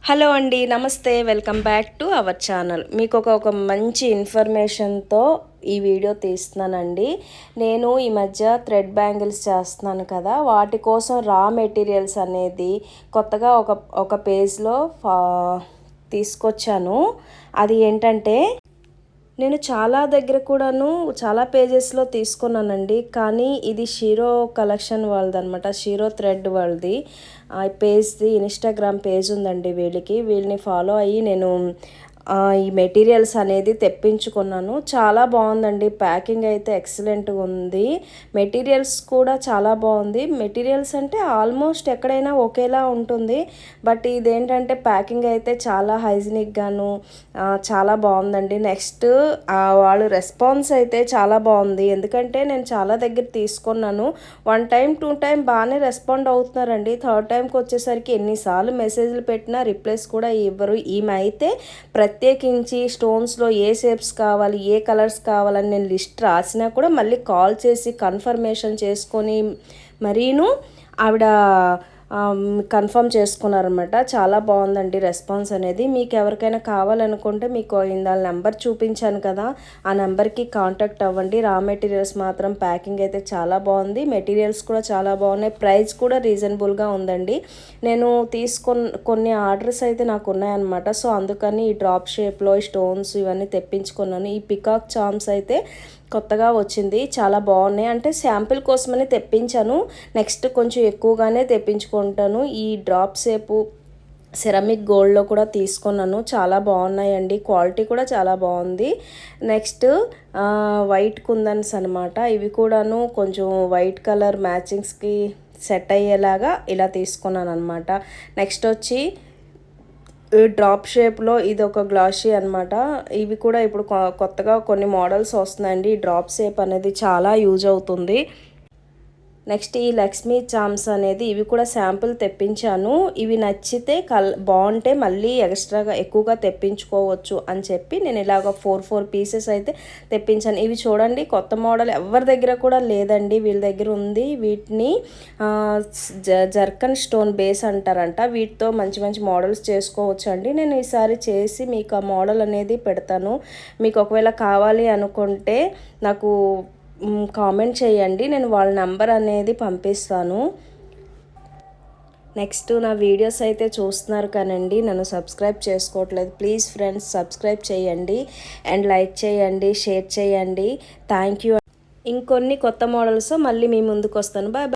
Hello అండి, నమస్తే. Welcome back to our channel. మీకు ఒక మంచి ఇన్ఫర్మేషన్తో ఈ వీడియో తీస్తున్నానండి. నేను ఈ మధ్య థ్రెడ్ బ్యాంగిల్స్ చేస్తున్నాను కదా, వాటి కోసం రా మెటీరియల్స్ అనేది కొత్తగా ఒక పేజ్లో తీసుకొచ్చాను. అది ఏంటంటే, నేను చాలా దగ్గర కూడాను చాలా పేజెస్లో తీసుకున్నానండి. కానీ ఇది షీరో కలెక్షన్ వాళ్ళది అనమాట, షీరో థ్రెడ్ వాళ్ళది. ఆ పేజ్ది ఇన్స్టాగ్రామ్ పేజ్ ఉందండి వీళ్ళని ఫాలో అయ్యి నేను ఈ మెటీరియల్స్ అనేది తెప్పించుకున్నాను. చాలా బాగుందండి, ప్యాకింగ్ అయితే ఎక్సలెంట్గా ఉంది. మెటీరియల్స్ కూడా చాలా బాగుంది. మెటీరియల్స్ అంటే ఆల్మోస్ట్ ఎక్కడైనా ఒకేలా ఉంటుంది, బట్ ఇదేంటంటే ప్యాకింగ్ అయితే చాలా హైజీనిక్గాను చాలా బాగుందండి. నెక్స్ట్ వాళ్ళు రెస్పాన్స్ అయితే చాలా బాగుంది. ఎందుకంటే నేను చాలా దగ్గర తీసుకున్నాను. 1 టైం 2 టైం బాగానే రెస్పాండ్ అవుతున్నారండి. 3rd టైంకి వచ్చేసరికి ఎన్నిసార్లు మెసేజ్లు పెట్టినా రిప్లైస్ కూడా ఇవ్వరు. ఈమె అయితే ప్రత్యేకించి స్టోన్స్లో ఏ షేప్స్ కావాలి, ఏ కలర్స్ కావాలని నేను లిస్ట్ రాసినా కూడా మళ్ళీ కాల్ చేసి కన్ఫర్మేషన్ చేసుకొని మరీను ఆవిడ కన్ఫర్మ్ చేసుకున్నారనమాట. చాలా బాగుందండి రెస్పాన్స్ అనేది. మీకు ఎవరికైనా కావాలనుకుంటే మీకు ఇందాల నెంబర్ చూపించాను కదా, ఆ నెంబర్కి కాంటాక్ట్ అవ్వండి. రా మెటీరియల్స్ మాత్రం ప్యాకింగ్ అయితే చాలా బాగుంది, మెటీరియల్స్ కూడా చాలా బాగున్నాయి, ప్రైస్ కూడా రీజనబుల్గా ఉందండి. నేను కొన్ని ఆర్డర్స్ అయితే నాకు ఉన్నాయన్నమాట. సో అందుకని ఈ డ్రాప్ షేప్లో స్టోన్స్ ఇవన్నీ తెప్పించుకున్నాను. ఈ పికాక్ చామ్స్ అయితే కొత్తగా వచ్చింది, చాలా బాగున్నాయి. అంటే శాంపిల్ కోసమని తెప్పించాను, నెక్స్ట్ కొంచెం ఎక్కువగానే తెప్పించుకుంటాను. ఈ డ్రాప్ షేపు సెరామిక్ గోల్డ్లో కూడా తీసుకున్నాను, చాలా బాగున్నాయండి, క్వాలిటీ కూడా చాలా బాగుంది. నెక్స్ట్ వైట్ కుందన్స్ అనమాట. ఇవి కూడాను కొంచెం వైట్ కలర్ మ్యాచింగ్స్కి సెట్ అయ్యేలాగా ఇలా తీసుకున్నాను అనమాట. నెక్స్ట్ వచ్చి డ్రాప్ షేప్లో ఇది ఒక గ్లాషీ అనమాట. ఇవి కూడా ఇప్పుడు కొత్తగా కొన్ని మోడల్స్ వస్తున్నాయండి. ఈ డ్రాప్ షేప్ అనేది చాలా యూజ్ అవుతుంది. నెక్స్ట్ ఈ లక్ష్మీ చామ్స్ అనేది ఇవి కూడా శాంపుల్ తెప్పించాను. ఇవి నచ్చితే బాగుంటే మళ్ళీ ఎక్స్ట్రాగా ఎక్కువగా తెప్పించుకోవచ్చు అని చెప్పి నేను ఇలాగ 4 పీసెస్ అయితే తెప్పించాను. ఇవి చూడండి, కొత్త మోడల్ ఎవరి దగ్గర కూడా లేదండి, వీళ్ళ దగ్గర ఉంది. వీటిని జర్కన్ స్టోన్ బేస్ అంటారంట. వీటితో మంచి మంచి మోడల్స్ చేసుకోవచ్చు అండి. నేను ఈసారి చేసి మీకు ఆ మోడల్ అనేది పెడతాను. మీకు ఒకవేళ కావాలి అనుకుంటే నాకు కామెంట్ చేయండి, నేను వాళ్ళ నెంబర్ అనేది పంపిస్తాను. నెక్స్ట్ నా వీడియోస్ అయితే చూస్తున్నారు కానండి, నన్ను సబ్స్క్రైబ్ చేసుకోవట్లేదు. ప్లీజ్ ఫ్రెండ్స్, సబ్స్క్రైబ్ చేయండి అండ్ లైక్ చేయండి, షేర్ చేయండి. Thank you. ఇంకొన్ని కొత్త మోడల్స్ మళ్ళీ మీ ముందుకు వస్తాను. Bye bye.